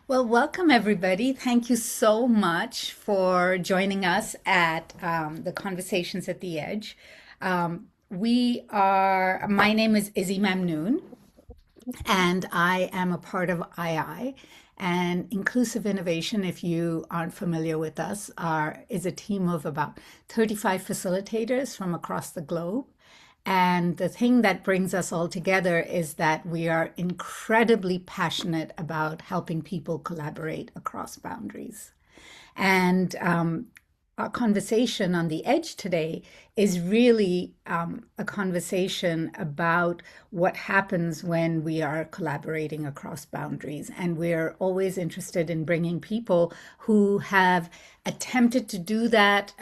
Well, welcome everybody. Thank you so much for joining us at the Conversations at the Edge. My name is Izzy Mamnoon, and I am a part of II. And Inclusive Innovation, if you aren't familiar with us, is a team of about 35 facilitators from across the globe. And the thing that brings us all together is that we are incredibly passionate about helping people collaborate across boundaries. And Our conversation on the edge today is really a conversation about what happens when we are collaborating across boundaries. And we're always interested in bringing people who have attempted to do that.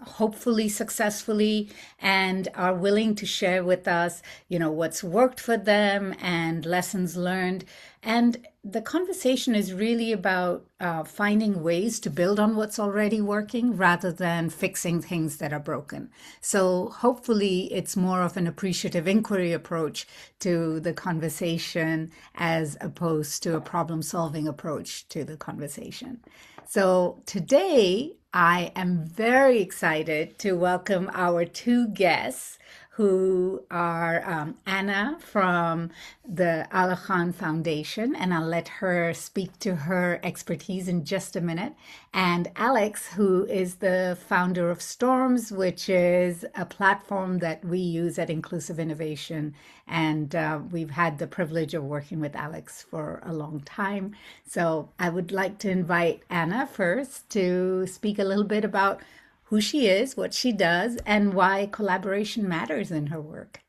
Hopefully successfully, and are willing to share with us, what's worked for them and lessons learned. And the conversation is really about finding ways to build on what's already working rather than fixing things that are broken. So hopefully it's more of an appreciative inquiry approach to the conversation as opposed to a problem solving approach to the conversation. So today I am very excited to welcome our two guests who are Anna from the Aga Khan Foundation, and I'll let her speak to her expertise in just a minute, and Alex, who is the founder of Stormz, which is a platform that we use at Inclusive Innovation. And we've had the privilege of working with Alex for a long time. So I would like to invite Anna first to speak a little bit about who she is, what she does, and why collaboration matters in her work.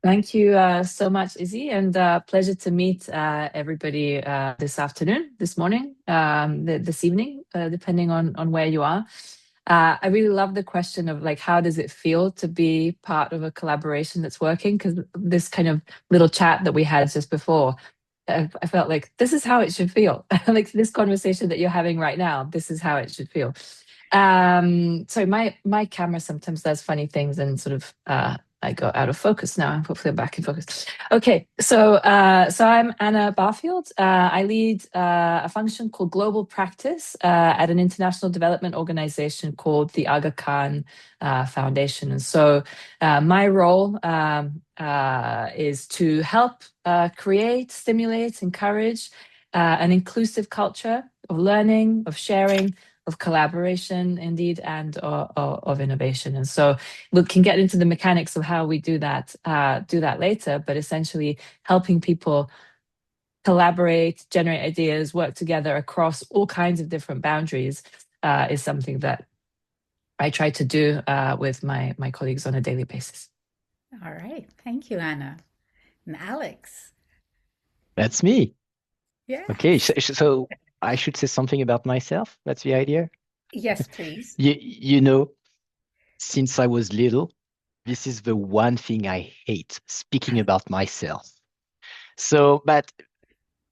Thank you so much, Izzy, and pleasure to meet everybody this afternoon, this morning, this evening, depending on where you are. I really love the question of like, how does it feel to be part of a collaboration that's working? Because this kind of little chat that we had just before, I felt like this is how it should feel. Like this conversation that you're having right now, this is how it should feel. So my camera sometimes does funny things and sort of I go out of focus now. Hopefully I'm back in focus. Okay, so I'm Anna Barfield. I lead a function called Global Practice at an international development organization called the Aga Khan Foundation. And so my role is to help create, stimulate, encourage an inclusive culture of learning, of sharing, of collaboration, indeed, and of innovation. And so we can get into the mechanics of how we do that later, but essentially helping people collaborate, generate ideas, work together across all kinds of different boundaries is something that I try to do with my colleagues on a daily basis. All right. Thank you, Anna. And Alex. That's me. Okay, Yes. so I should say something about myself. That's the idea. Yes, please. You know, since I was little, this is the one thing I hate, speaking about myself. So, but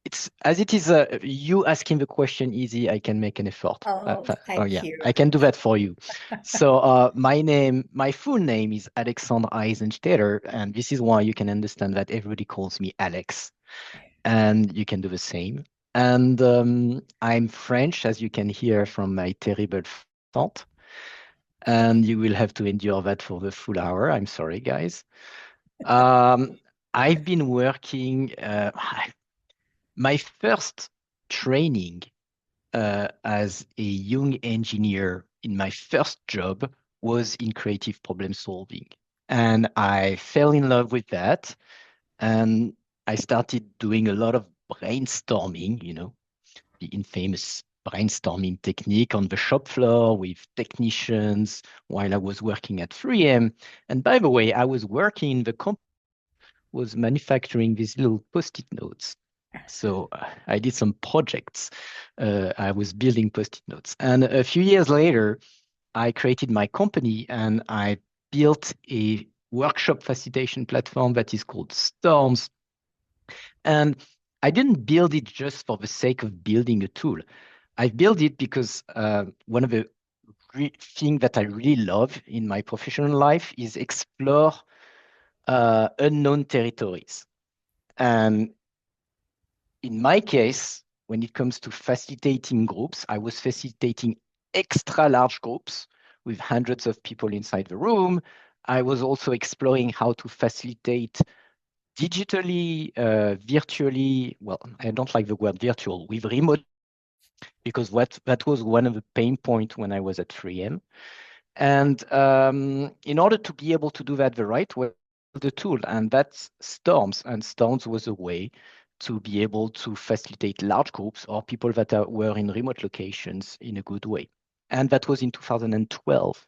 it's as it is, you asking the question easy, I can make an effort. Oh, Oh thank yeah, you. I can do that for you. So, my full name is Alexandre Eisenstetter, and this is why you can understand that everybody calls me Alex, and you can do the same. And I'm French, as you can hear from my terrible accent, and you will have to endure that for the full hour. I'm sorry, guys. I've been working, my first training as a young engineer in my first job was in creative problem solving. And I fell in love with that. And I started doing a lot of brainstorming, the infamous brainstorming technique on the shop floor with technicians while I was working at 3M. And by the way, I was working in the company was manufacturing these little post-it notes. So I did some projects. I was building post-it notes. And a few years later, I created my company and I built a workshop facilitation platform that is called Stormz. And I didn't build it just for the sake of building a tool. I built it because one of the things that I really love in my professional life is explore unknown territories. And in my case, when it comes to facilitating groups, I was facilitating extra large groups with hundreds of people inside the room. I was also exploring how to facilitate digitally, virtually. Well, I don't like the word virtual, with remote, because that was one of the pain points when I was at 3M. And in order to be able to do that the right way, the tool, and that's Stormz. And Stormz was a way to be able to facilitate large groups or people that were in remote locations in a good way. And that was in 2012,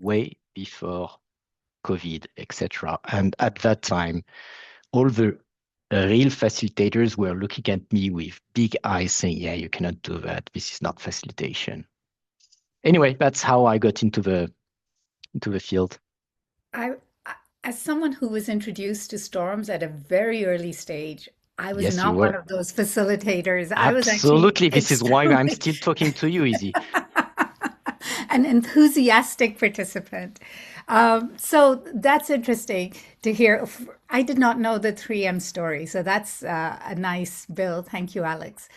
way before COVID, etc. And at that time, all the real facilitators were looking at me with big eyes saying, yeah, you cannot do that. This is not facilitation. Anyway, that's how I got into the field. I, as someone who was introduced to Storms at a very early stage, I was Yes, you not one were. of those facilitators. I was actually Absolutely. This is why I'm extremely still talking to you, Izzy. an enthusiastic participant. So that's interesting to hear. I did not know the 3M story, so that's a nice bill. Thank you, Alex.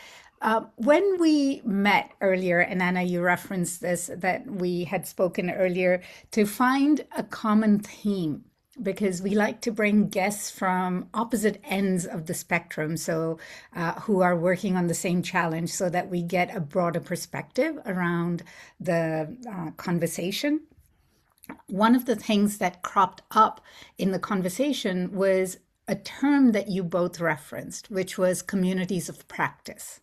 When we met earlier, and Anna, you referenced this, that we had spoken earlier, to find a common theme, because we like to bring guests from opposite ends of the spectrum, so who are working on the same challenge, so that we get a broader perspective around the conversation. One of the things that cropped up in the conversation was a term that you both referenced, which was communities of practice.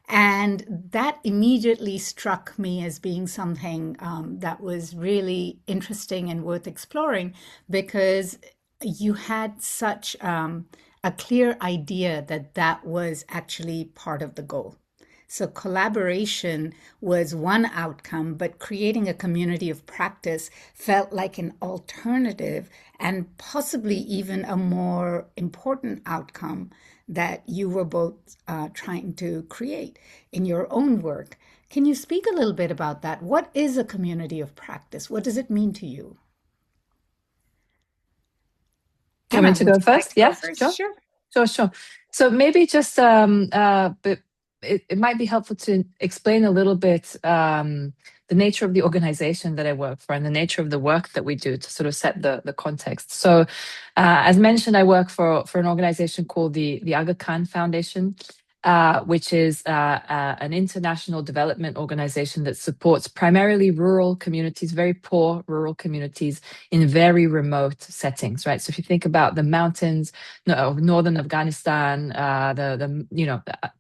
And that immediately struck me as being something that was really interesting and worth exploring, because you had such a clear idea that that was actually part of the goal. So collaboration was one outcome, but creating a community of practice felt like an alternative and possibly even a more important outcome that you were both trying to create in your own work. Can you speak a little bit about that? What is a community of practice? What does it mean to you? Do you want me Anna, to would go you like first? to go Yeah, first? sure. Sure. Sure. So maybe just, but it might be helpful to explain a little bit the nature of the organization that I work for and the nature of the work that we do to sort of set the context. So, as mentioned, I work for an organization called the Aga Khan Foundation. Which is an international development organization that supports primarily rural communities, very poor rural communities in very remote settings, right? So if you think about the mountains of northern Afghanistan,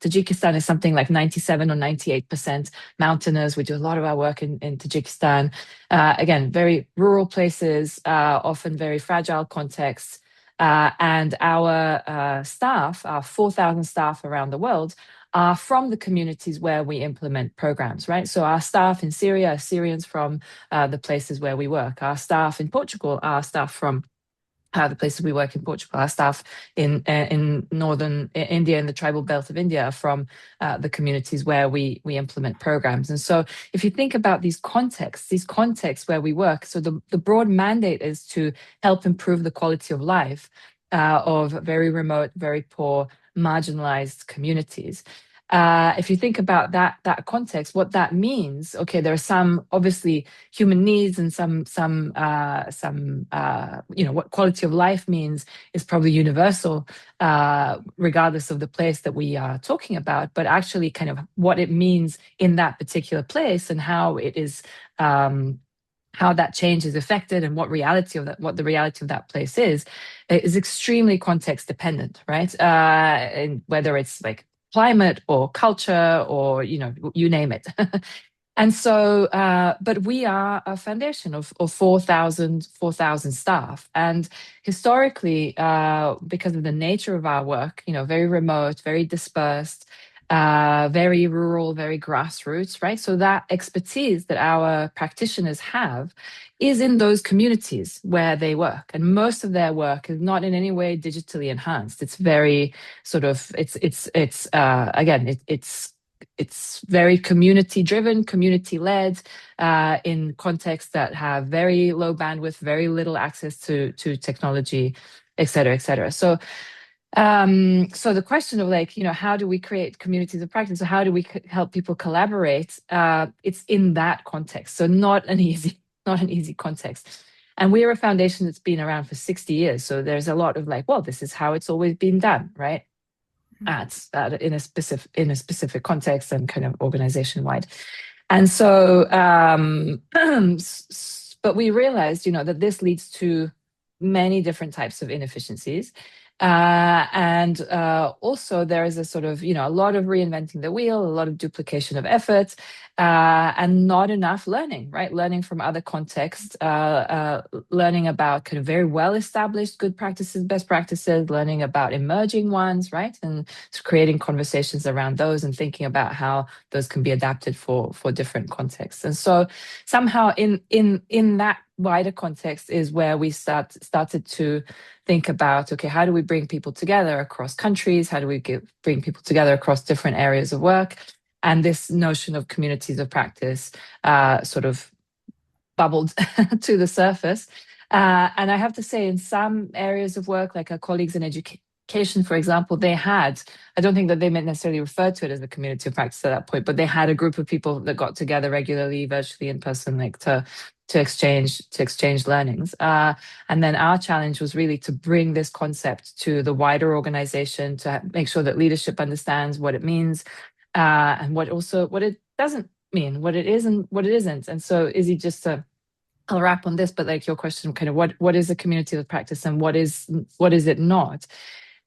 Tajikistan is something like 97 or 98% mountainous. We do a lot of our work in Tajikistan. Again, very rural places, often very fragile contexts. And our staff, our 4,000 staff around the world, are from the communities where we implement programs, right? So our staff in Syria are Syrians from the places where we work. Our staff in Portugal are staff from the places we work in Portugal. Our staff in northern India, in the tribal belt of India, are from the communities where we implement programs. And so if you think about these contexts where we work, so the broad mandate is to help improve the quality of life of very remote, very poor, marginalized communities. If you think about that context, what that means, okay, there are some obviously human needs and what quality of life means is probably universal, regardless of the place that we are talking about, but actually kind of what it means in that particular place and how it is, how that change is affected and what the reality of that place is extremely context dependent, right? And whether it's like climate or culture or, you name it. And so, but we are a foundation of 4,000 staff. And historically, because of the nature of our work, very remote, very dispersed, very rural, very grassroots, right? So that expertise that our practitioners have is in those communities where they work. And most of their work is not in any way digitally enhanced. It's very sort of, it's very community driven, community led, in contexts that have very low bandwidth, very little access to technology, et cetera, et cetera. So So the question of like, how do we create communities of practice? So how do we help people collaborate? It's in that context. So not an easy context. And we're a foundation that's been around for 60 years. So there's a lot of like, well, this is how it's always been done, right? In a specific context and kind of organization wide. And so, but we realized, that this leads to many different types of inefficiencies. And also there is a sort of, a lot of reinventing the wheel, a lot of duplication of efforts, and not enough learning, right? Learning from other contexts, learning about kind of very well-established good practices, best practices, learning about emerging ones, right? And creating conversations around those and thinking about how those can be adapted for different contexts. And so somehow in that wider context is where we started to think about, okay, how do we bring people together across countries? How do we bring people together across different areas of work? And this notion of communities of practice sort of bubbled to the surface. And I have to say, in some areas of work, like our colleagues in education, for example, I don't think that they necessarily referred to it as a community of practice at that point, but they had a group of people that got together regularly, virtually, in person, like to exchange learnings. And then our challenge was really to bring this concept to the wider organization, to make sure that leadership understands what it means, and what it doesn't mean, what it is and what it isn't. And so, Izzy, I'll wrap on this, but like your question, kind of what is a community of practice and what is it not?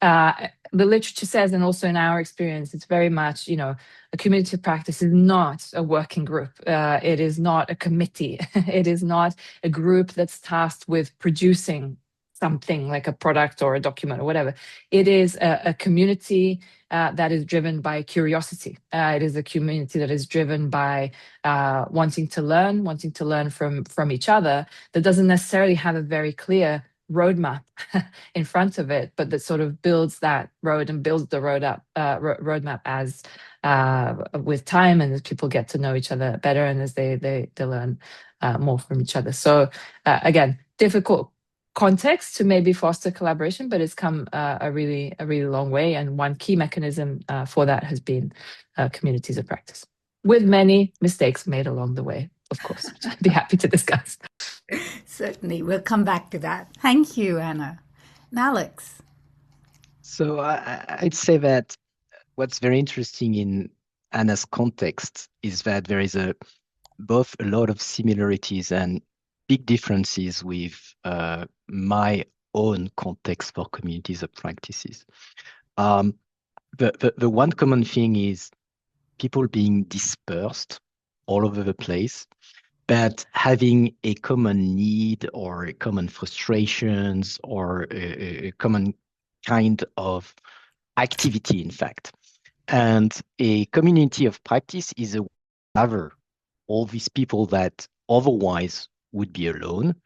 The literature says, and also in our experience, it's very much, a community of practice is not a working group. It is not a committee. It is not a group that's tasked with producing something like a product or a document or whatever. It is a community that is driven by curiosity. It is a community that is driven by wanting to learn from each other, that doesn't necessarily have a very clear roadmap in front of it, but that sort of builds that road and builds the roadmap as with time, and as people get to know each other better, and as they learn more from each other. So again, difficult context to maybe foster collaboration, but it's come a really long way. And one key mechanism for that has been communities of practice, with many mistakes made along the way, of course, which I'd be happy to discuss. Certainly. We'll come back to that. Thank you, Anna. And Alex. So I'd say that what's very interesting in Anna's context is that there is both a lot of similarities and big differences with my own context for communities of practices. The one common thing is people being dispersed all over the place, but having a common need or a common frustrations or a common kind of activity, in fact. And a community of practice is a gather all these people that otherwise would be alone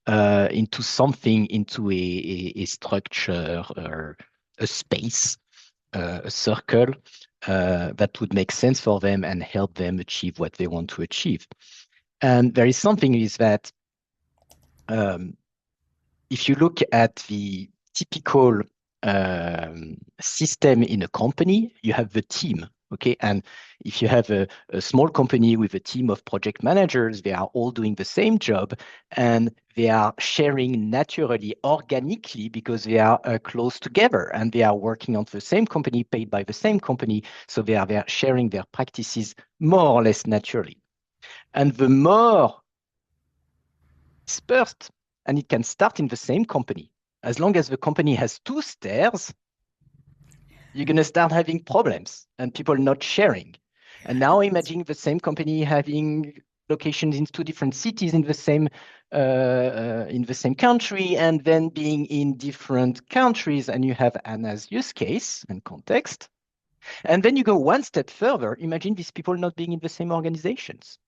into something, into a structure or a space, a circle that would make sense for them and help them achieve what they want to achieve. And there is something is that if you look at the typical system in a company, you have the team, okay? And if you have a small company with a team of project managers, they are all doing the same job and they are sharing naturally, organically, because they are close together and they are working on the same company, paid by the same company. So they are sharing their practices more or less naturally. And the more dispersed, and it can start in the same company. As long as the company has 2 stairs, you're going to start having problems and people not sharing. And now imagine the same company having locations in 2 different cities in the same country, and then being in different countries, and you have Anna's use case and context. And then you go one step further. Imagine these people not being in the same organizations.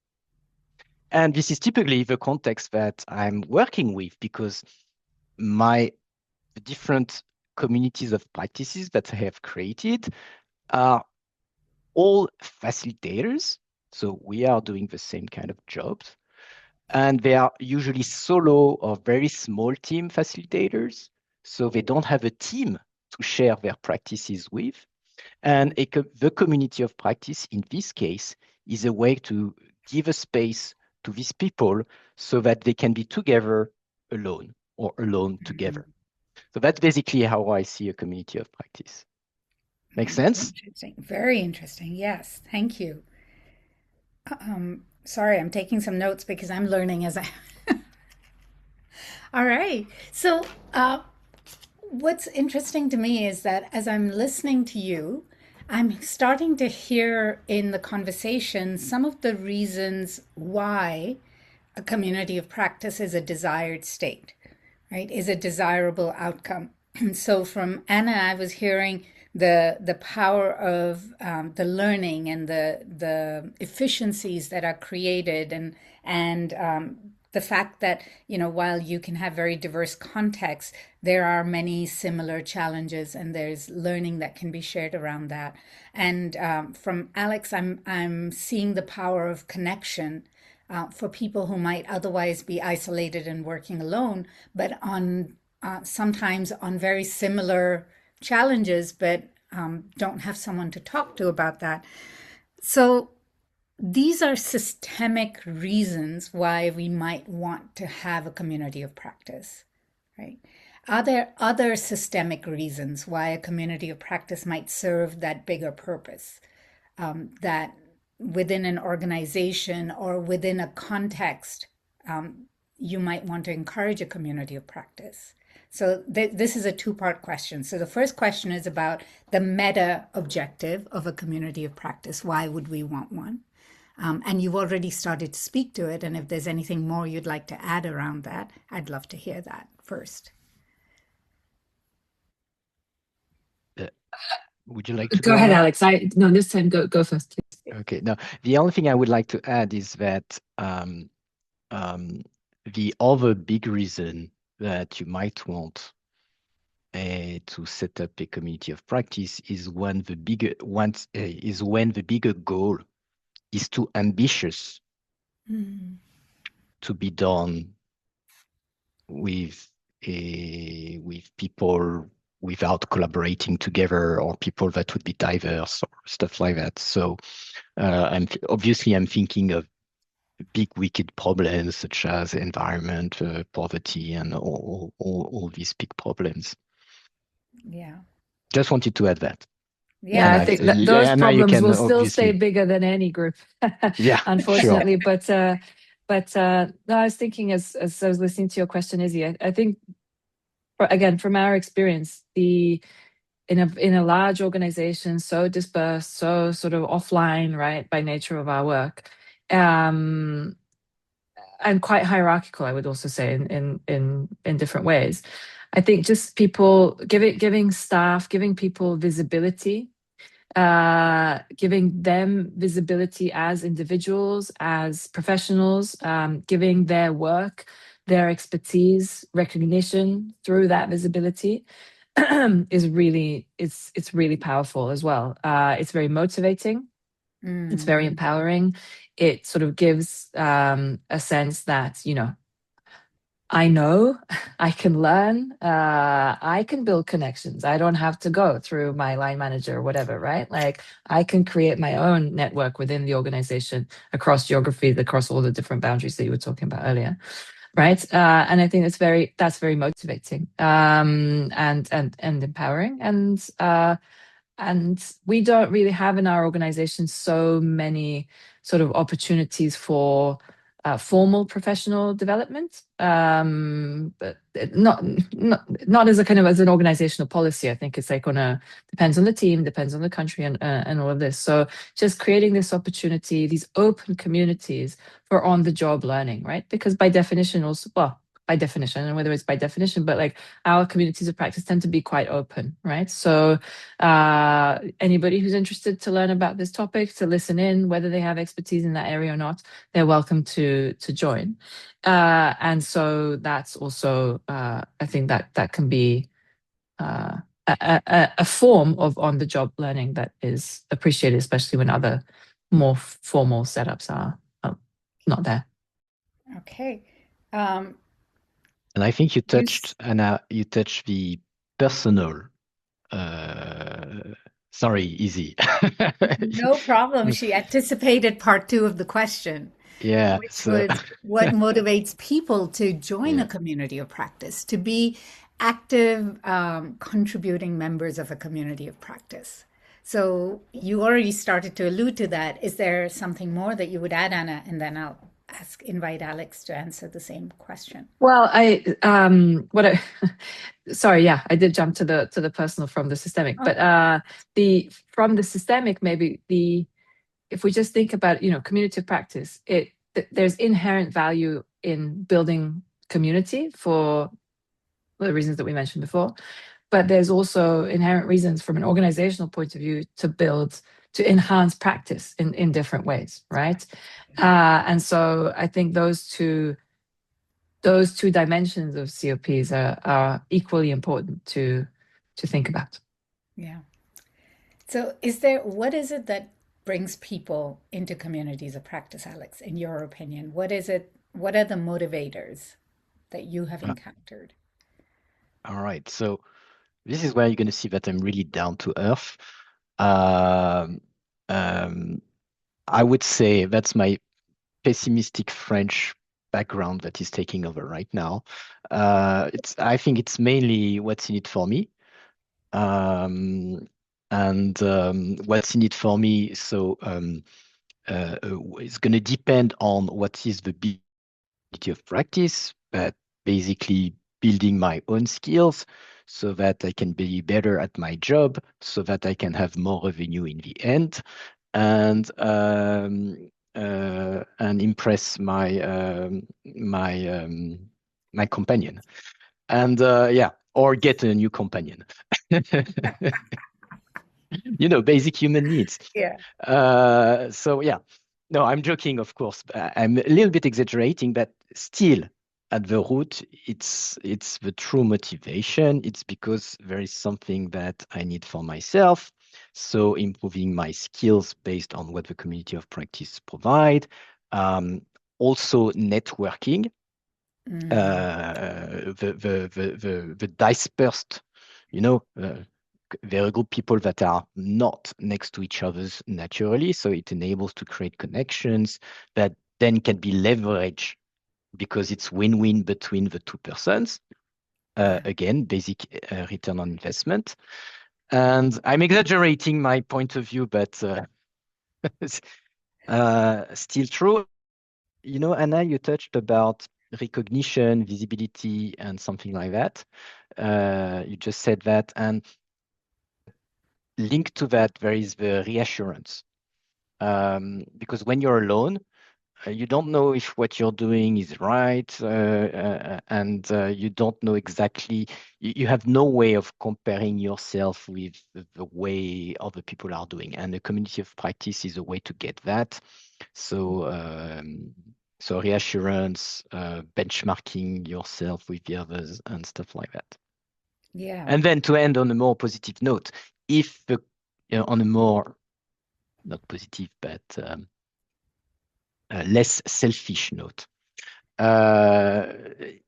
And this is typically the context that I'm working with, because the different communities of practices that I have created are all facilitators. So we are doing the same kind of jobs. And they are usually solo or very small team facilitators. So they don't have a team to to share their practices with. And the community of practice, in this case, is a way to give a space to these people so that they can be together alone or alone together. So that's basically how I see a community of practice. Make sense? Interesting. Very interesting. Yes. Thank you. Sorry, I'm taking some notes because I'm learning as I. All right. So, what's interesting to me is that as I'm listening to you, I'm starting to hear in the conversation some of the reasons why a community of practice is a desired state, right? Is a desirable outcome. So from Anna, I was hearing the power of the learning and the efficiencies that are created and the fact that, you know, while you can have very diverse contexts, there are many similar challenges and there's learning that can be shared around that. And from Alex, I'm seeing the power of connection for people who might otherwise be isolated and working alone, but on sometimes on very similar challenges, but don't have someone to talk to about that. So these are systemic reasons why we might want to have a community of practice, right? Are there other systemic reasons why a community of practice might serve that bigger purpose? That within an organization or within a context, you might want to encourage a community of practice. So this is a two-part question. So the first question is about the meta objective of a community of practice. Why would we want one? And you've already started to speak to it. And if there's anything more you'd like to add around that, I'd love to hear that first. Would you like to Go ahead, ahead? Alex. No, this time go first, please. Okay. No, the only thing I would like to add is that the other big reason that you might want to set up a community of practice is when the bigger goal is too ambitious to be done with people without collaborating together, or people that would be diverse or stuff like that. So I'm thinking of big wicked problems such as environment, poverty, and all these big problems. Yeah. Just wanted to add that. Yeah, I think that those Anna, you problems can will still stay obviously bigger than any group, Yeah, unfortunately. sure. But no, I was thinking as I was listening to your question, Izzy, I think, again, from our experience, in a large organization, so dispersed, so sort of offline, right, by nature of our work, and quite hierarchical, I would also say, in different ways. I think just people giving people visibility, giving them visibility as individuals, as professionals, giving their work, their expertise, recognition through that visibility is really, it's really powerful as well. It's very motivating. It's very empowering. It sort of gives a sense that, you know I can learn, I can build connections. I don't have to go through my line manager or whatever, right? Like, I can create my own network within the organization across geographies, across all the different boundaries that you were talking about earlier, right? And I think that's very motivating, and empowering. And we don't really have in our organization so many sort of opportunities for formal professional development, but not as a kind of as an organizational policy. I think it's like depends on the team, depends on the country, and all of this. So just creating this opportunity, these open communities for on-the-job learning, right? Because by definition, also, well, by definition, and whether it's by definition, but like our communities of practice tend to be quite open, right? So anybody who's interested to learn about this topic, to listen in, whether they have expertise in that area or not, they're welcome to join. And so that's also, I think that can be a form of on-the-job learning that is appreciated, especially when other more formal setups are not there. Okay. And I think you touched, Anna, the personal Sorry, Izzy. No problem. She anticipated part two of the question, Yeah, which so was what motivates people to join a yeah. community of practice, to be active, contributing members of a community of practice. So you already started to allude to that. Is there something more that you would add, Anna? And then I'll invite Alex to answer the same question. Well, sorry, yeah, I did jump to the personal from the systemic, Oh, but the from the systemic, maybe if we just think about, community of practice, there's inherent value in building community for the reasons that we mentioned before, but there's also inherent reasons from an organizational point of view to enhance practice in different ways, right? And so I think those two dimensions of COPs are equally important to think about. yeah. So what is it that brings people into communities of practice, Alex, in your opinion? What is it? What are the motivators that you have Uh, encountered? all right. So this is where you're going to see that I'm really down to earth. Um, um, I would say that's my pessimistic French background that is taking over right now. I think it's mainly what's in it for me. Um, and what's in it for me. So it's going to depend on what is the ability of practice, but basically building my own skills so that I can be better at my job, so that I can have more revenue in the end, and impress my companion, and yeah, or get a new companion. Basic human needs. Yeah. So yeah, no, I'm joking, of course. I'm a little bit exaggerating, but still, at the root, it's the true motivation. It's because there is something that I need for myself. So improving my skills based on what the community of practice provide. Also networking. Mm, The dispersed, very good people that are not next to each other's naturally. So it enables to create connections that then can be leveraged because it's win-win between the two persons. yeah. Again, basic return on investment. And I'm exaggerating my point of view, but it's, still true. Anna, you touched about recognition, visibility, and something like that. You just said that. And linked to that, there is the reassurance. Because when you're alone, you don't know if what you're doing is right, and you don't know exactly, you have no way of comparing yourself with the way other people are doing. And the community of practice is a way to get that. So reassurance, benchmarking yourself with the others and stuff like that. Yeah. And then to end on a more positive note, if on a more, not positive, but less selfish note,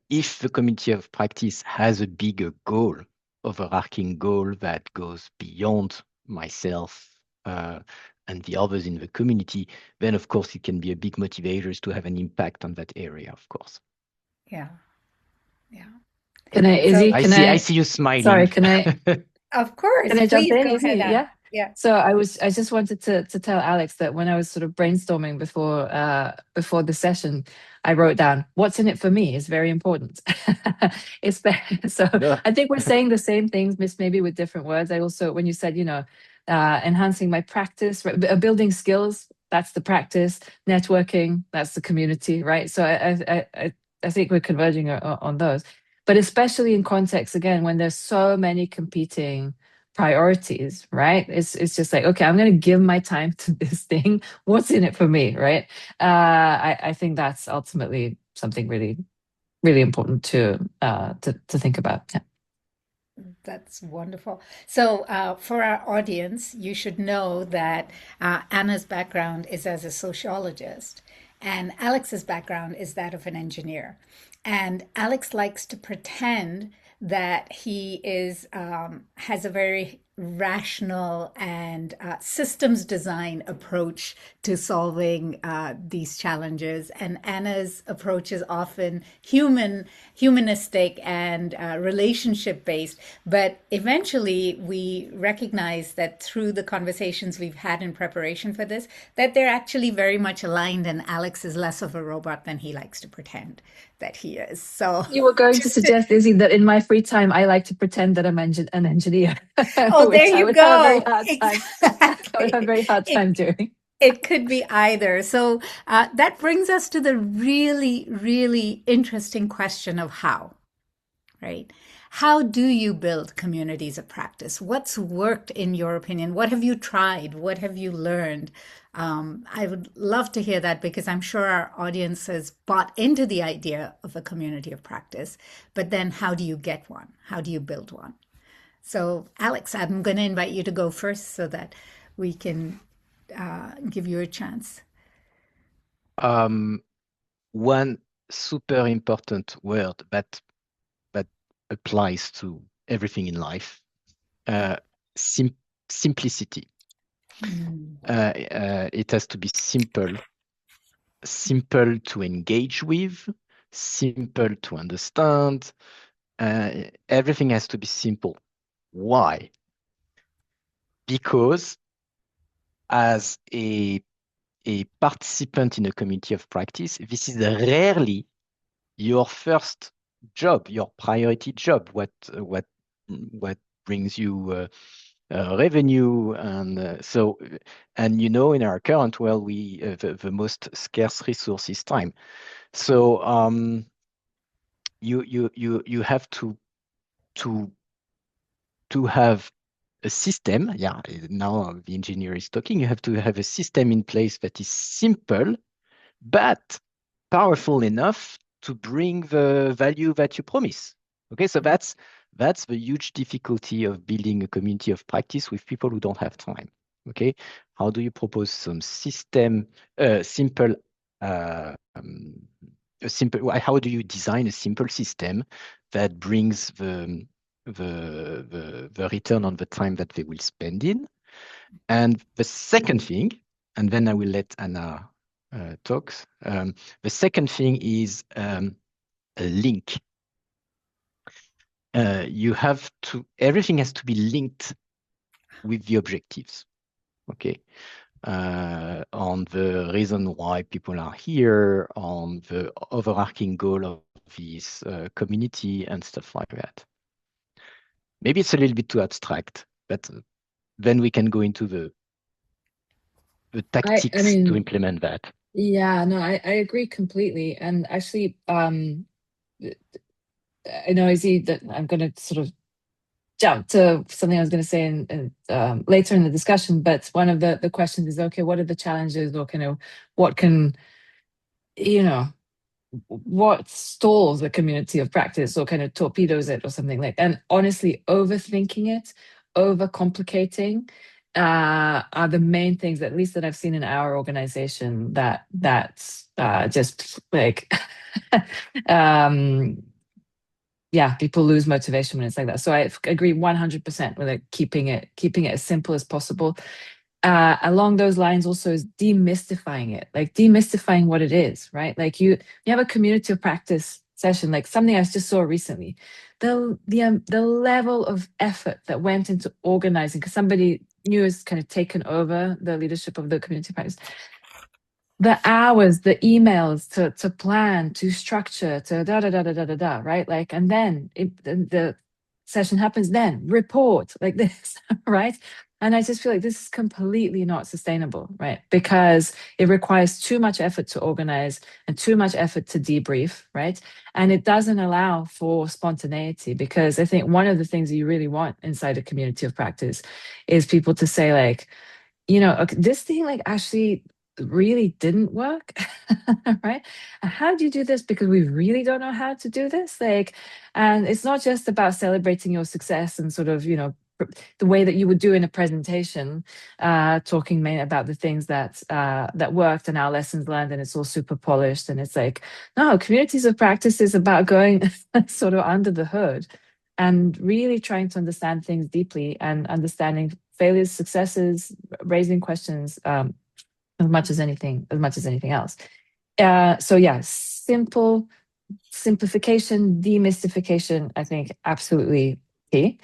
if the community of practice has a bigger goal, overarching goal that goes beyond myself and the others in the community, then of course it can be a big motivator to have an impact on that area, of course. Yeah. Yeah. Izzy, So, I see you smiling. sorry, of course, Can I jump please in, go ahead, Izzy? Anna. Yeah. Yeah. So I just wanted to tell Alex that when I was sort of brainstorming before the session, I wrote down what's in it for me is very important. So No. I think we're saying the same things, maybe with different words. I also, when you said, enhancing my practice, right, building skills, that's the practice, networking, that's the community, right? So I think we're converging on those, but especially in context again when there's so many competing priorities, right? It's just like, okay, I'm going to give my time to this thing. What's in it for me, right? I think that's ultimately something really, really important to think about. Yeah. That's wonderful. So, for our audience, you should know that Anna's background is as a sociologist, and Alex's background is that of an engineer. And Alex likes to pretend that he is has a very rational and systems design approach to solving these challenges. And Anna's approach is often humanistic and relationship based. But eventually, we recognize that through the conversations we've had in preparation for this, that they're actually very much aligned. And Alex is less of a robot than he likes to pretend that he is. So You were going to just suggest, Izzy, that in my free time, I like to pretend that I'm an engineer, oh, there which I you would have a very go. hard time. I would have a Exactly. very hard time doing. It could be either. So that brings us to the really, really interesting question of how, right? How do you build communities of practice? What's worked in your opinion? What have you tried? What have you learned? I would love to hear that because I'm sure our audience has bought into the idea of a community of practice. But then how do you get one? How do you build one? So, Alex, I'm going to invite you to go first so that we can give you a chance. Um, One super important word that applies to everything in life, uh, sim simplicity. Mm. It has to be simple, simple to engage with, simple to understand. Everything has to be simple. Why? Because as a participant in a community of practice, this is rarely your first job, your priority job, what brings you revenue, and in our current world, we the most scarce resource is time. So you have to to have a system. Yeah, now the engineer is talking. You have to have a system in place that is simple but powerful enough to bring the value that you promise. Okay, so that's the huge difficulty of building a community of practice with people who don't have time. Okay, how do you propose some simple, uh, um, how do you design a simple system that brings the return on the time that they will spend in? And the second thing, and then I will let Anna talks. The second thing is a link. Everything has to be linked with the objectives. Okay. On the reason why people are here, on the overarching goal of this community and stuff like that. Maybe it's a little bit too abstract, but then we can go into the I tactics to mean, implement that. yeah, no, I agree completely. And actually, I know, Izzy, that I'm going to sort of jump to something I was going to say later in the discussion. But one of the questions is, okay, what are the challenges, or kind of what can, you know, what stalls the community of practice or kind of torpedoes it or something like that. And honestly, overthinking it, overcomplicating are the main things, at least that I've seen in our organization, that's just like yeah, people lose motivation when it's like that. So I agree 100% with it, keeping it as simple as possible. Along those lines also is demystifying it, like demystifying what it is, right? Like you have a community of practice session, like something I just saw recently, the level of effort that went into organizing, because somebody new has kind of taken over the leadership of the community practice, the hours, the emails to plan, to structure, to da da da da da da da, right? Like, and then the session happens, then report like this, right? And I just feel like this is completely not sustainable, right? Because it requires too much effort to organize and too much effort to debrief, right? And it doesn't allow for spontaneity, because I think one of the things you really want inside a community of practice is people to say, like, okay, this thing like actually really didn't work. Right? How do you do this? Because we really don't know how to do this. Like, and it's not just about celebrating your success and sort of, the way that you would do in a presentation, talking mainly about the things that worked and our lessons learned, and it's all super polished. And it's like, no, communities of practice is about going sort of under the hood and really trying to understand things deeply and understanding failures, successes, raising questions as much as anything else. So yeah, simplification, demystification, I think absolutely key.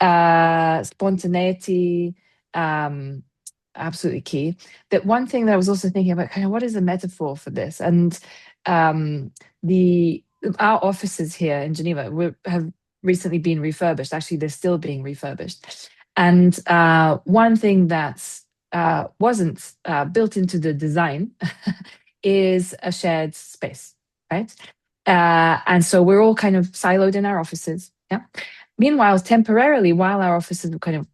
Spontaneity, absolutely key. That one thing that I was also thinking about, kind of what is the metaphor for this? And our offices here in Geneva have recently been refurbished. Actually, they're still being refurbished. And one thing that's wasn't built into the design is a shared space, right? And so we're all kind of siloed in our offices. Yeah. Meanwhile, temporarily, while our offices were kind of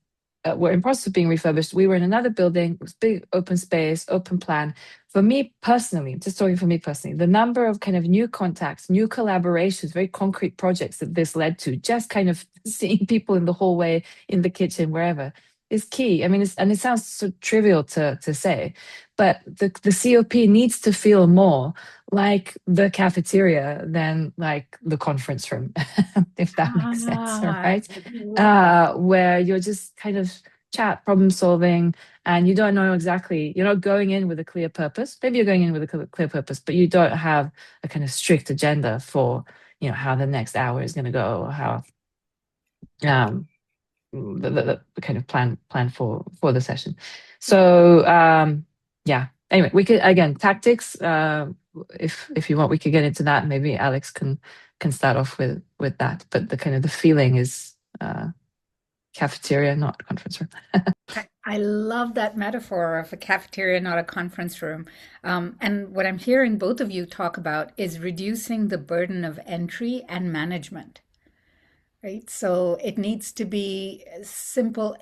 were in process of being refurbished, we were in another building. It was big, open space, open plan. For me personally, just talking for me personally, the number of kind of new contacts, new collaborations, very concrete projects that this led to, just kind of seeing people in the hallway, in the kitchen, wherever, is key. I mean, and it sounds so trivial to say, but the COP needs to feel more like the cafeteria than like the conference room, if that makes sense, right? Where you're just kind of chat, problem solving, and you don't know exactly, you're not going in with a clear purpose. Maybe you're going in with a clear purpose, but you don't have a kind of strict agenda for, how the next hour is going to go, or how the kind of plan for the session. So yeah. Anyway, we could, again, tactics. If you want, we could get into that. Maybe Alex can start off with that. But the kind of the feeling is cafeteria, not conference room. I love that metaphor of a cafeteria, not a conference room. And what I'm hearing both of you talk about is reducing the burden of entry and management, right? So it needs to be simple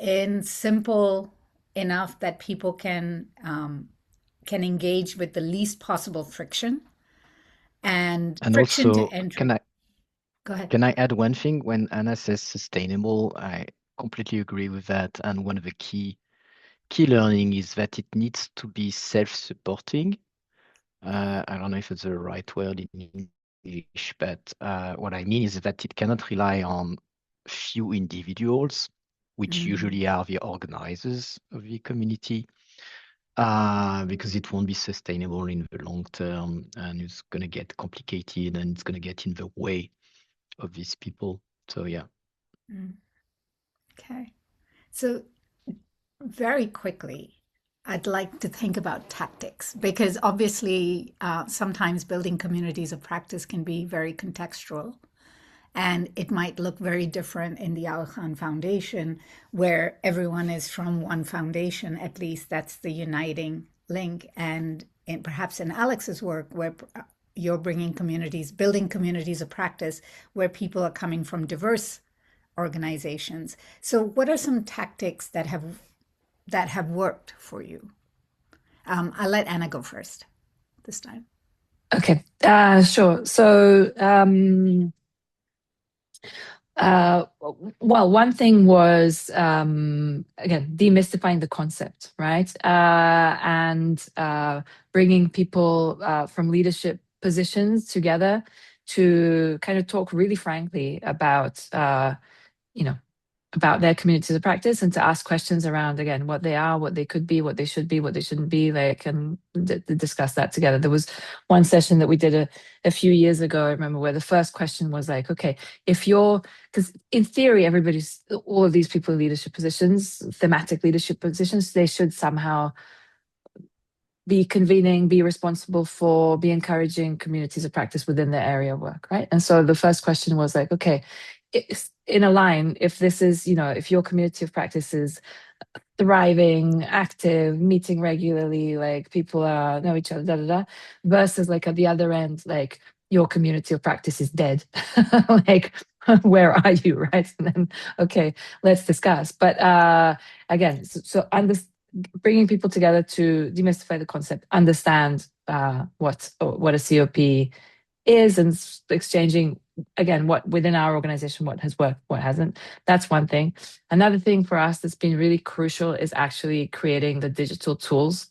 enough that people can engage with the least possible friction and And friction to also, entry. Go ahead. can I add one thing? When Anna says sustainable, I completely agree with that. And one of the key learning is that it needs to be self-supporting. I don't know if it's the right word in English, but what I mean is that it cannot rely on few individuals, which usually are the organizers of the community, because it won't be sustainable in the long term, and it's going to get complicated, and it's going to get in the way of these people. So yeah. Okay. So very quickly, I'd like to think about tactics, because obviously sometimes building communities of practice can be very contextual. And it might look very different in the Aga Khan Foundation, where everyone is from one foundation. At least that's the uniting link. And perhaps in Alex's work, where you're bringing communities, building communities of practice, where people are coming from diverse organizations. So what are some tactics that have worked for you? I'll let Anna go first this time. Okay, sure. So, well, one thing was, again, demystifying the concept, right? And bringing people from leadership positions together to kind of talk really frankly about, about their communities of practice, and to ask questions around, again, what they are, what they could be, what they should be, what they shouldn't be, like, and discuss that together. There was one session that we did a few years ago, I remember, where the first question was like, okay, because in theory, all of these people in leadership positions, thematic leadership positions, they should somehow be convening, be responsible for, be encouraging communities of practice within their area of work, right? And so the first question was like, okay, in a line, if this is, if your community of practice is thriving, active, meeting regularly, like people know each other, versus like at the other end, like your community of practice is dead. Like, where are you, right? And then, okay, let's discuss. But again, so bringing people together to demystify the concept, understand what a COP is, and exchanging, again, what within our organization, what has worked, what hasn't. That's one thing. Another thing for us that's been really crucial is actually creating the digital tools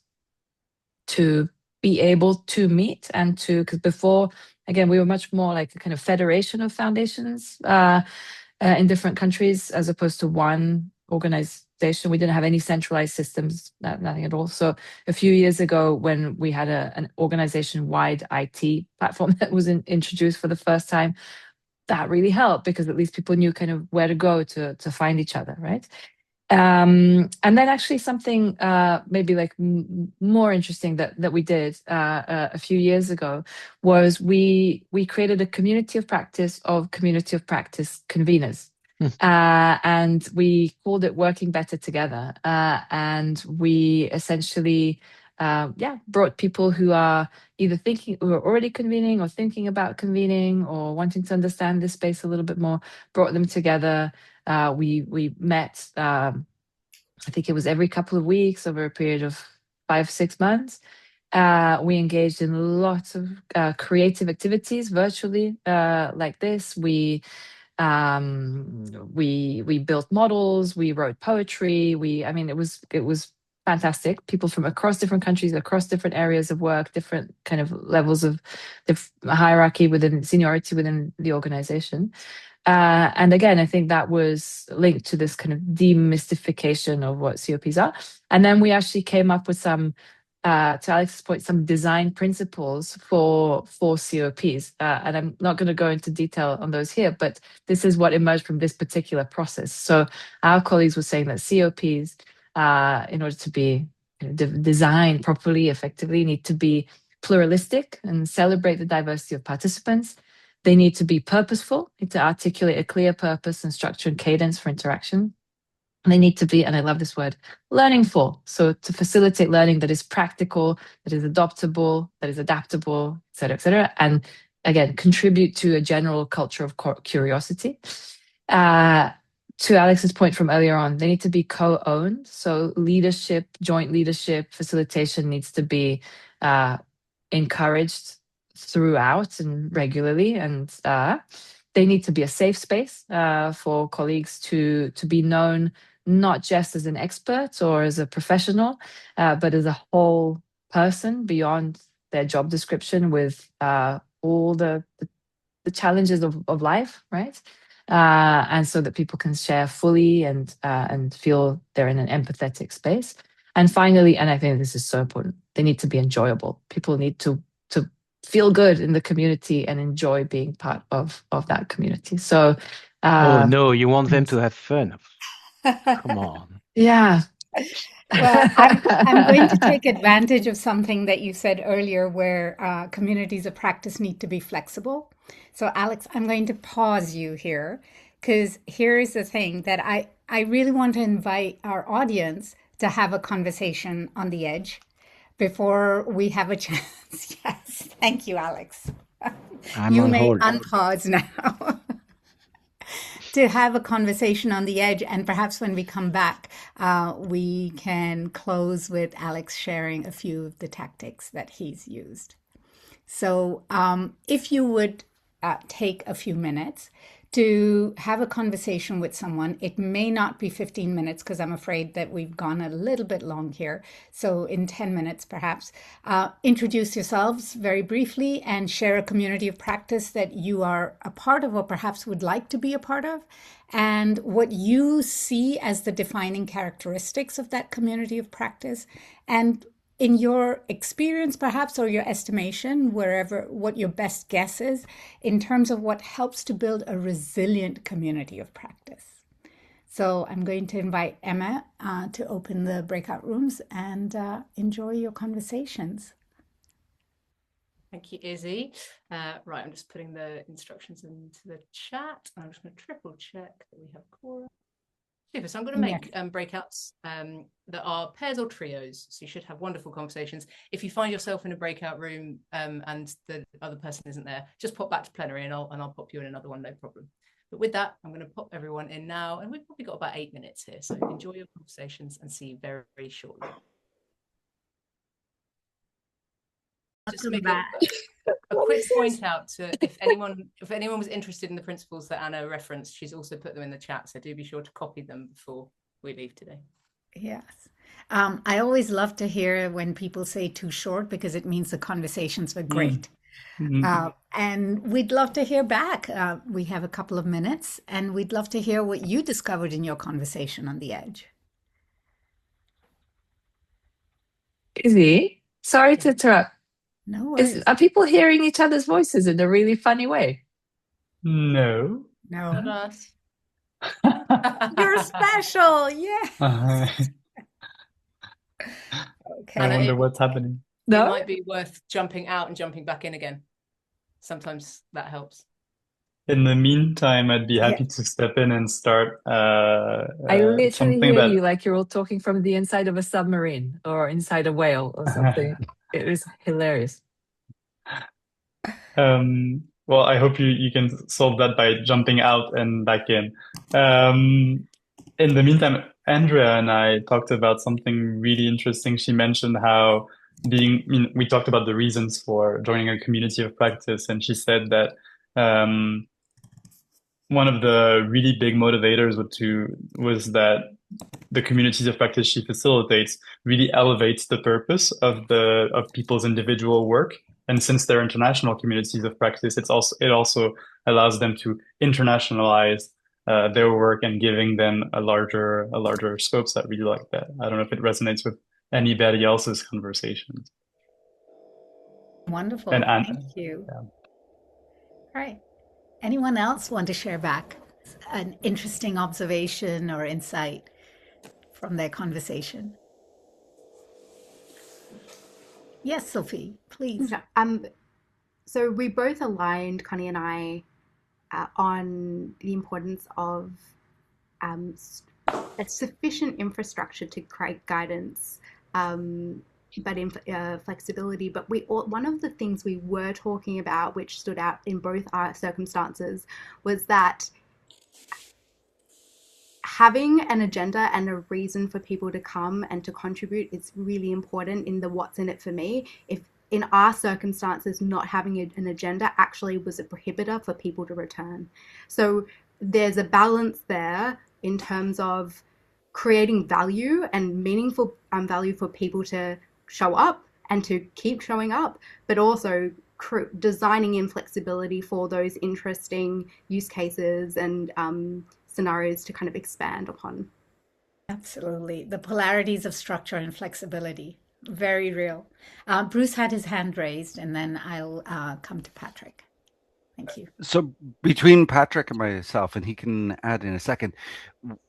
to be able to meet because before, again, we were much more like a kind of federation of foundations. in different countries as opposed to one organization. We didn't have any centralized systems, nothing at all. So a few years ago, when we had an organization-wide IT platform that was introduced for the first time, that really helped because at least people knew kind of where to go to find each other, right? And then actually something maybe like more interesting that we did a few years ago was we created a community of practice conveners. And we called it Working Better Together. And we essentially brought people who are either who are already convening or thinking about convening or wanting to understand this space a little bit more, brought them together. We met, I think it was every couple of weeks over a period of 5-6 months. We engaged in lots of creative activities virtually like this. We built models, we wrote poetry. It was fantastic. People from across different countries, across different areas of work, different kind of levels of the hierarchy within seniority within the organization. And again, I think that was linked to this kind of demystification of what COPs are. And then we actually came up with some, to Alex's point, some design principles for COPs. And I'm not going to go into detail on those here, but this is what emerged from this particular process. So our colleagues were saying that COPs, in order to be designed properly, effectively, need to be pluralistic and celebrate the diversity of participants. They need to be purposeful, need to articulate a clear purpose and structure and cadence for interaction. And they need to be, and I love this word, learningful. So to facilitate learning that is practical, that is adoptable, that is adaptable, et cetera, et cetera. And again, contribute to a general culture of curiosity. To Alex's point from earlier on, they need to be co-owned. So leadership, joint leadership, facilitation needs to be encouraged throughout and regularly, and they need to be a safe space for colleagues to be known not just as an expert or as a professional, but as a whole person beyond their job description with all the challenges of life, right? And so that people can share fully and feel they're in an empathetic space. And finally, and I think this is so important, they need to be enjoyable. People need to feel good in the community and enjoy being part of that community. So oh no, you want them to have fun. Come on. Yeah. Well, I'm going to take advantage of something that you said earlier where communities of practice need to be flexible. So Alex, I'm going to pause you here because here's the thing that I really want to invite our audience to have a conversation on the edge before we have a chance. Yes, thank you, Alex. I'm You on may hold. unpause now. To have a conversation on the edge, and perhaps when we come back, we can close with Alex sharing a few of the tactics that he's used. So, if you would take a few minutes to have a conversation with someone, it may not be 15 minutes because I'm afraid that we've gone a little bit long here. So, in 10 minutes, perhaps, introduce yourselves very briefly and share a community of practice that you are a part of or perhaps would like to be a part of, and what you see as the defining characteristics of that community of practice. And in your experience, perhaps, or your estimation, wherever, what your best guess is, in terms of what helps to build a resilient community of practice. So I'm going to invite Emma to open the breakout rooms and enjoy your conversations. Thank you, Izzy. Right, I'm just putting the instructions into the chat. I'm just going to triple check that we have Cora. Super. So I'm going to make breakouts that are pairs or trios. So you should have wonderful conversations. If you find yourself in a breakout room and the other person isn't there, just pop back to plenary and I'll pop you in another one, no problem. But with that, I'm going to pop everyone in now. And we've probably got about 8 minutes here. So enjoy your conversations and see you very, very shortly. Just make a quick point out to if anyone was interested in the principles that Anna referenced, she's also put them in the chat, so do be sure to copy them before we leave today. Yes. I always love to hear when people say too short because it means the conversations were great. And we'd love to hear back. We have a couple of minutes, and we'd love to hear what you discovered in your conversation on the edge. Izzy, sorry to interrupt. No worries. Are people hearing each other's voices in a really funny way? No. No. Not us. You're special. Yeah. Okay. I wonder what's happening. It No? might be worth jumping out and jumping back in again. Sometimes that helps. In the meantime, I'd be happy to step in and start I literally something hear that you like you're all talking from the inside of a submarine or inside a whale or something. It was hilarious. well, I hope you can solve that by jumping out and back in. In the meantime, Andrea and I talked about something really interesting. She mentioned how we talked about the reasons for joining a community of practice, and she said that one of the really big motivators was that the communities of practice she facilitates really elevates the purpose of people's individual work. And since they're international communities of practice, it also allows them to internationalize their work and giving them a larger scope. So I really like that. I don't know if it resonates with anybody else's conversations. Wonderful. And Thank you. Yeah. All right. Anyone else want to share back an interesting observation or insight from their conversation? Yes, Sophie, please. So we both aligned, Connie and I, on the importance of a sufficient infrastructure to create guidance, but in flexibility. But one of the things we were talking about, which stood out in both our circumstances, was that having an agenda and a reason for people to come and to contribute is really important in the what's in it for me. If in our circumstances, not having an agenda actually was a prohibitor for people to return. So there's a balance there in terms of creating value and meaningful value for people to show up and to keep showing up, but also designing in flexibility for those interesting use cases and scenarios to kind of expand upon. Absolutely. The polarities of structure and flexibility. Very real. Bruce had his hand raised, and then I'll come to Patrick. Thank you. So between Patrick and myself, and he can add in a second,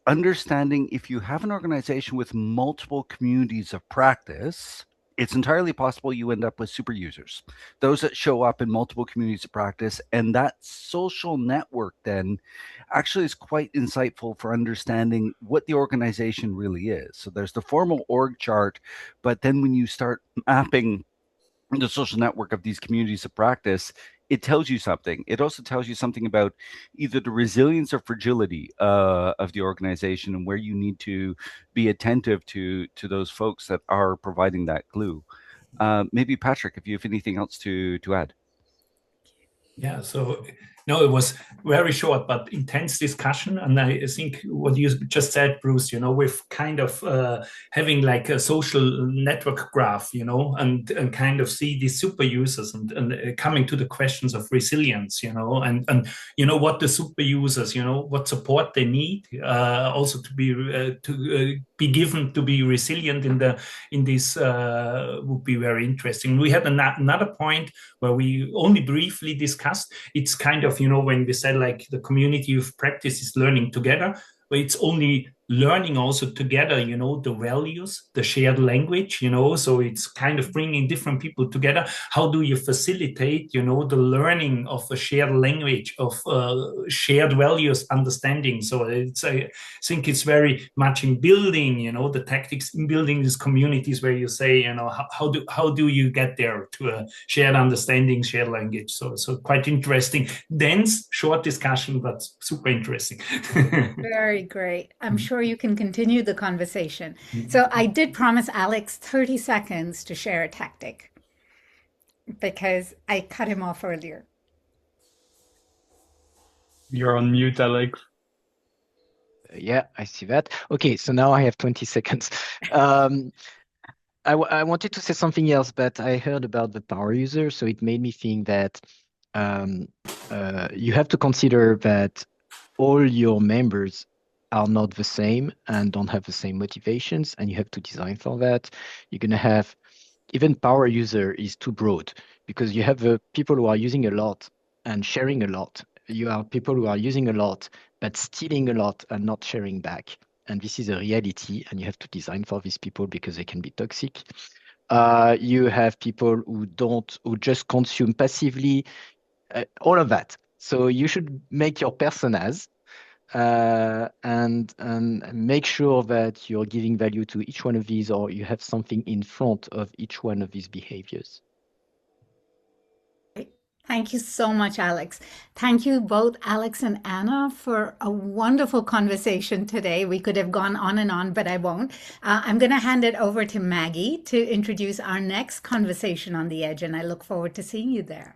understanding if you have an organization with multiple communities of practice, it's entirely possible you end up with super users, those that show up in multiple communities of practice. And that social network then actually is quite insightful for understanding what the organization really is. So there's the formal org chart, but then when you start mapping the social network of these communities of practice, it tells you something. It also tells you something about either the resilience or fragility of the organization and where you need to be attentive to those folks that are providing that glue. Maybe Patrick, if you have anything else to add. Yeah, so no, it was very short but intense discussion, and I think what you just said, Bruce, with kind of having like a social network graph, and kind of see these super users and coming to the questions of resilience, and what the super users, what support they need, also to be given to be resilient in this would be very interesting. We had another point where we only briefly discussed. It's kind of, when we said like the community of practice is learning together, but it's only learning also together, the values, the shared language, so it's kind of bringing different people together. How do you facilitate, the learning of a shared language, of shared values, understanding? So I think it's very much in building, the tactics in building these communities where you say, how do you get there to a shared understanding, shared language? So quite interesting, dense, short discussion, but super interesting. Very great. I'm sure you can continue the conversation. So I did promise Alex 30 seconds to share a tactic because I cut him off earlier. You're on mute, Alex. Yeah, I see that. Okay, so now I have 20 seconds. I wanted to say something else, but I heard about the power user, so it made me think that you have to consider that all your members are not the same and don't have the same motivations, and you have to design for that. You're going to have even power user is too broad because you have people who are using a lot and sharing a lot. You have people who are using a lot but stealing a lot and not sharing back. And this is a reality, and you have to design for these people because they can be toxic. You have people who just consume passively, all of that. So you should make your personas and make sure that you're giving value to each one of these, or you have something in front of each one of these behaviors. Thank you so much, Alex. Thank you both, Alex and Anna, for a wonderful conversation today. We could have gone on and on, but I won't. I'm going to hand it over to Maggie to introduce our next conversation on the edge, and I look forward to seeing you there.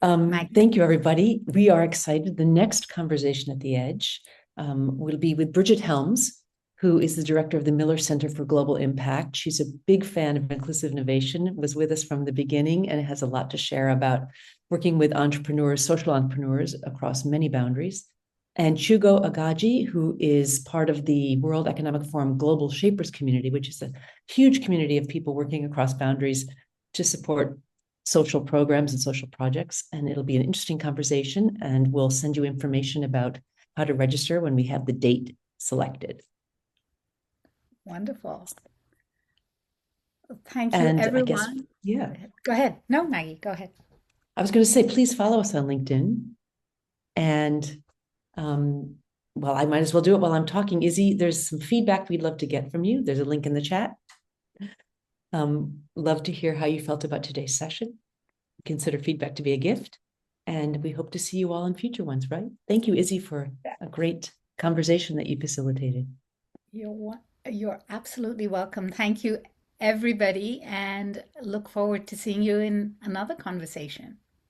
Thank you, everybody. We are excited. The next conversation at the edge will be with Bridget Helms, who is the director of the Miller Center for Global Impact. She's a big fan of inclusive innovation, was with us from the beginning, and has a lot to share about working with entrepreneurs, social entrepreneurs across many boundaries. And Chugo Agaji, who is part of the World Economic Forum Global Shapers community, which is a huge community of people working across boundaries to support social programs and social projects. And it'll be an interesting conversation, and we'll send you information about how to register when we have the date selected. Wonderful. Thank you, And everyone. I guess, yeah. Go ahead. No, Maggie, go ahead. I was going to say, please follow us on LinkedIn. And well, I might as well do it while I'm talking. Izzy, there's some feedback we'd love to get from you. There's a link in the chat. Love to hear how you felt about today's session. Consider feedback to be a gift. And we hope to see you all in future ones, right? Thank you, Izzy, for a great conversation that you facilitated. You're absolutely welcome. Thank you, everybody, and look forward to seeing you in another conversation.